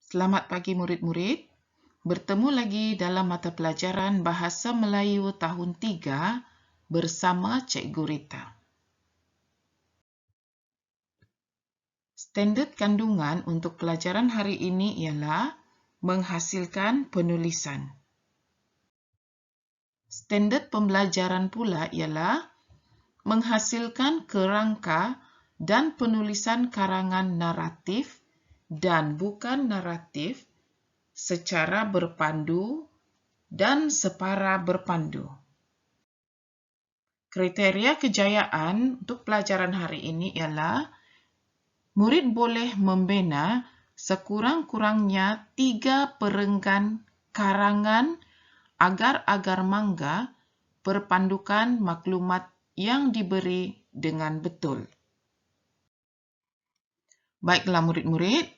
Selamat pagi murid-murid. Bertemu lagi dalam mata pelajaran Bahasa Melayu tahun 3 bersama Cikgu Rita. Standard kandungan untuk pelajaran hari ini ialah menghasilkan penulisan. Standard pembelajaran pula ialah menghasilkan kerangka dan penulisan karangan naratif dan bukan naratif secara berpandu dan separa berpandu. Kriteria kejayaan untuk pelajaran hari ini ialah murid boleh membina sekurang-kurangnya 3 perenggan karangan agar-agar mangga berpandukan maklumat yang diberi dengan betul. Baiklah murid-murid,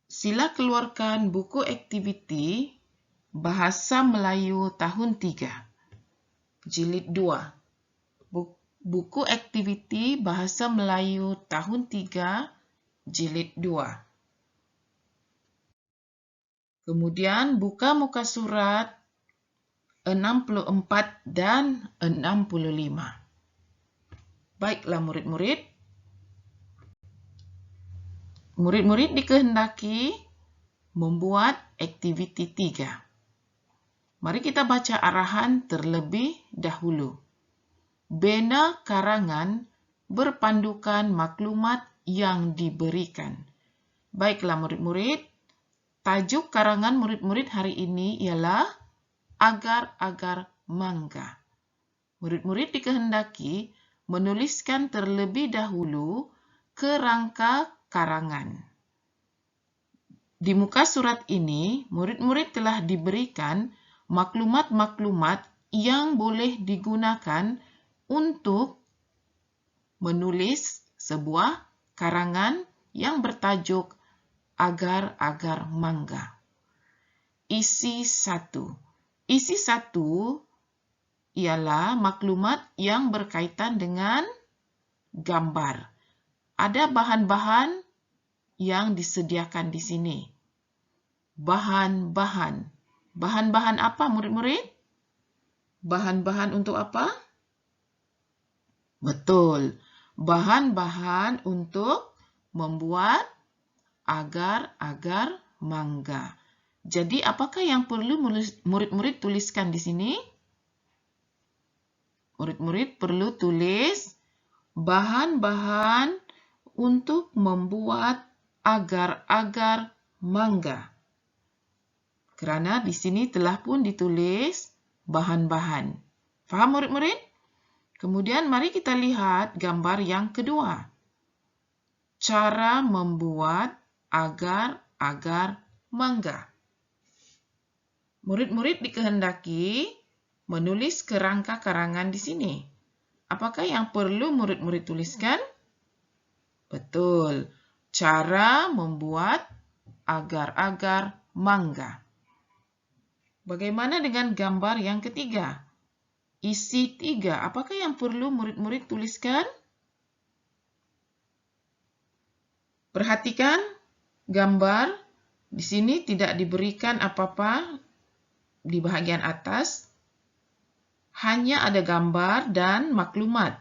sila keluarkan buku aktiviti Bahasa Melayu tahun 3. Jilid 2. Buku aktiviti Bahasa Melayu tahun 3, Jilid 2. Kemudian buka muka surat 64 dan 65. Baiklah murid-murid. Murid-murid dikehendaki membuat aktiviti 3. Mari kita baca arahan terlebih dahulu. Bina karangan berpandukan maklumat yang diberikan. Baiklah murid-murid, tajuk karangan murid-murid hari ini ialah agar-agar mangga. Murid-murid dikehendaki menuliskan terlebih dahulu kerangka karangan. Di muka surat ini, murid-murid telah diberikan maklumat-maklumat yang boleh digunakan untuk menulis sebuah karangan yang bertajuk agar-agar mangga. Isi 1. Isi 1 ialah maklumat yang berkaitan dengan gambar. Ada bahan-bahan yang disediakan di sini. Bahan-bahan. Bahan-bahan apa murid-murid? Bahan-bahan untuk apa? Betul. Bahan-bahan untuk membuat agar-agar mangga. Jadi, apakah yang perlu murid-murid tuliskan di sini? Murid-murid perlu tulis bahan-bahan untuk membuat agar-agar mangga. Kerana di sini telah pun ditulis bahan-bahan. Faham murid-murid? Kemudian mari kita lihat gambar yang kedua. Cara membuat agar-agar mangga. Murid-murid dikehendaki menulis kerangka karangan di sini. Apakah yang perlu murid-murid tuliskan? Betul. Cara membuat agar-agar mangga. Bagaimana dengan gambar yang ketiga? Isi 3. Apakah yang perlu murid-murid tuliskan? Perhatikan gambar. Di sini tidak diberikan apa-apa di bahagian atas. Hanya ada gambar dan maklumat.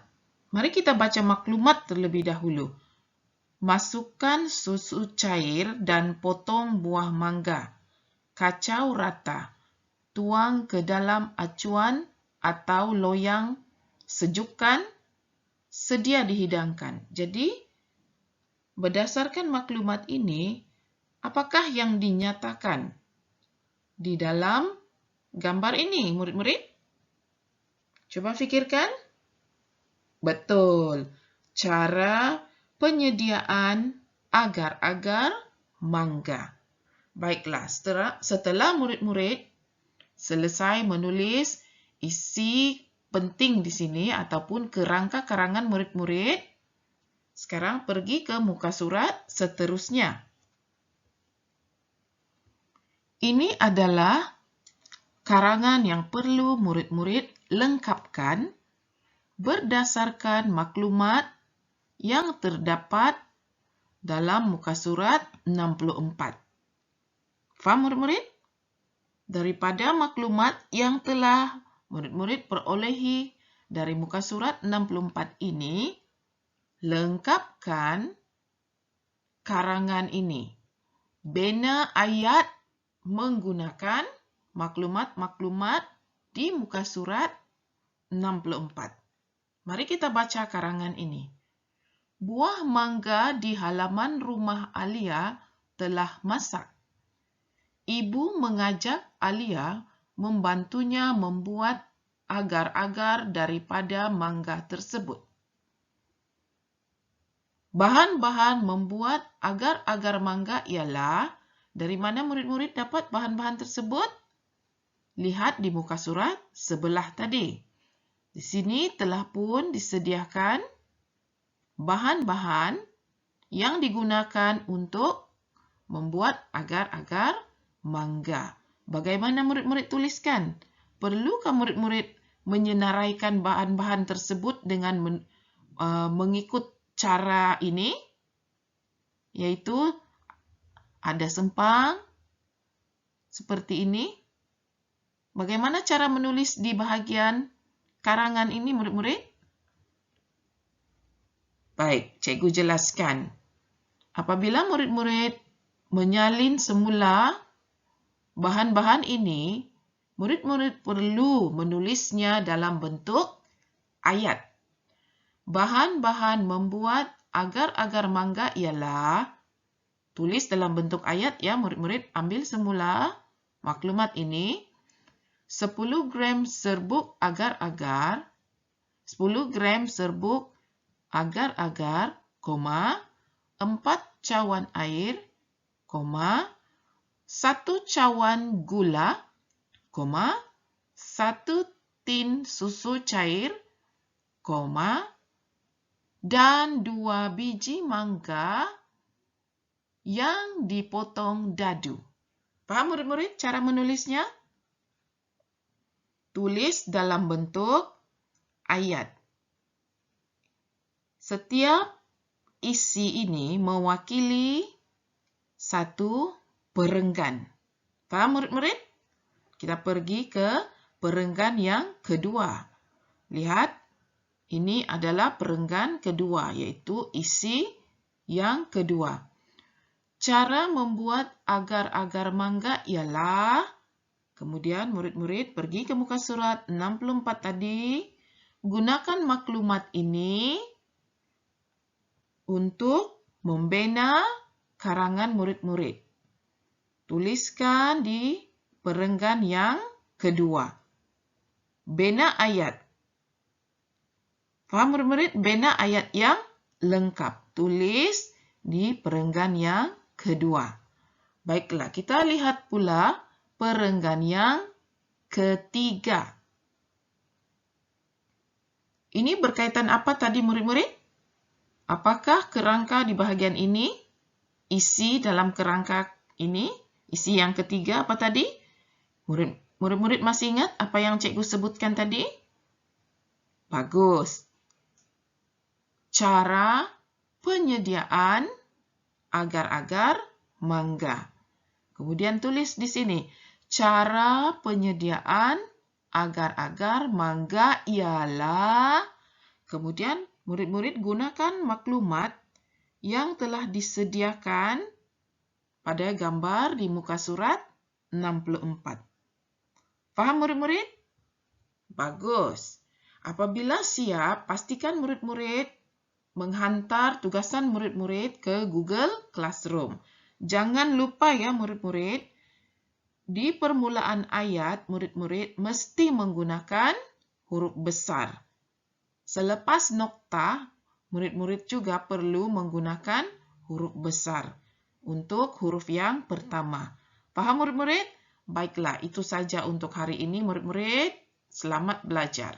Mari kita baca maklumat terlebih dahulu. Masukkan susu cair dan potong buah mangga. Kacau rata. Tuang ke dalam acuan atau loyang. Sejukkan. Sedia dihidangkan. Jadi, berdasarkan maklumat ini, apakah yang dinyatakan di dalam gambar ini, murid-murid? Coba fikirkan. Betul. Cara penyediaan agar-agar mangga. Baiklah, setelah murid-murid selesai menulis isi penting di sini ataupun kerangka karangan murid-murid, sekarang pergi ke muka surat seterusnya. Ini adalah karangan yang perlu murid-murid lengkapkan berdasarkan maklumat yang terdapat dalam muka surat 64. Faham murid-murid? Daripada maklumat yang telah murid-murid perolehi dari muka surat 64 ini, lengkapkan karangan ini. Bina ayat menggunakan maklumat-maklumat di muka surat 64. Mari kita baca karangan ini. Buah mangga di halaman rumah Alia telah masak. Ibu mengajak Alia membantunya membuat agar-agar daripada mangga tersebut. Bahan-bahan membuat agar-agar mangga ialah, dari mana murid-murid dapat bahan-bahan tersebut? Lihat di muka surat sebelah tadi. Di sini telah pun disediakan bahan-bahan yang digunakan untuk membuat agar-agar mangga. Bagaimana murid-murid tuliskan? Perlukah murid-murid menyenaraikan bahan-bahan tersebut dengan mengikut cara ini? Yaitu ada sempang seperti ini. Bagaimana cara menulis di bahagian karangan ini murid-murid? Baik, cikgu jelaskan. Apabila murid-murid menyalin semula bahan-bahan ini, murid-murid perlu menulisnya dalam bentuk ayat. Bahan-bahan membuat agar-agar mangga ialah, tulis dalam bentuk ayat ya murid-murid, ambil semula maklumat ini. 10 gram serbuk agar-agar, 10 gram serbuk agar-agar, 4 cawan air, 1 cawan gula, 1 tin susu cair, dan 2 biji mangga yang dipotong dadu. Paham murid-murid cara menulisnya? Tulis dalam bentuk ayat. Setiap isi ini mewakili satu perenggan. Paham murid-murid? Kita pergi ke perenggan yang kedua. Lihat, ini adalah perenggan kedua, yaitu isi yang kedua. Cara membuat agar-agar mangga ialah, kemudian murid-murid pergi ke muka surat 64 tadi, gunakan maklumat ini untuk membina karangan murid-murid. Tuliskan di perenggan yang kedua. Bina ayat. Faham murid-murid? Bina ayat yang lengkap. Tulis di perenggan yang kedua. Baiklah, kita lihat pula perenggan yang ketiga. Ini berkaitan apa tadi murid-murid? Apakah kerangka di bahagian ini? Isi dalam kerangka ini? Isi yang ketiga apa tadi? Murid-murid masih ingat apa yang cikgu sebutkan tadi? Bagus. Cara penyediaan agar-agar mangga. Kemudian tulis di sini, cara penyediaan agar-agar mangga ialah, kemudian murid-murid gunakan maklumat yang telah disediakan pada gambar di muka surat 64. Faham murid-murid? Bagus. Apabila siap, pastikan murid-murid menghantar tugasan murid-murid ke Google Classroom. Jangan lupa ya murid-murid, di permulaan ayat murid-murid mesti menggunakan huruf besar. Selepas nokta, murid-murid juga perlu menggunakan huruf besar untuk huruf yang pertama. Paham murid-murid? Baiklah, itu saja untuk hari ini murid-murid. Selamat belajar.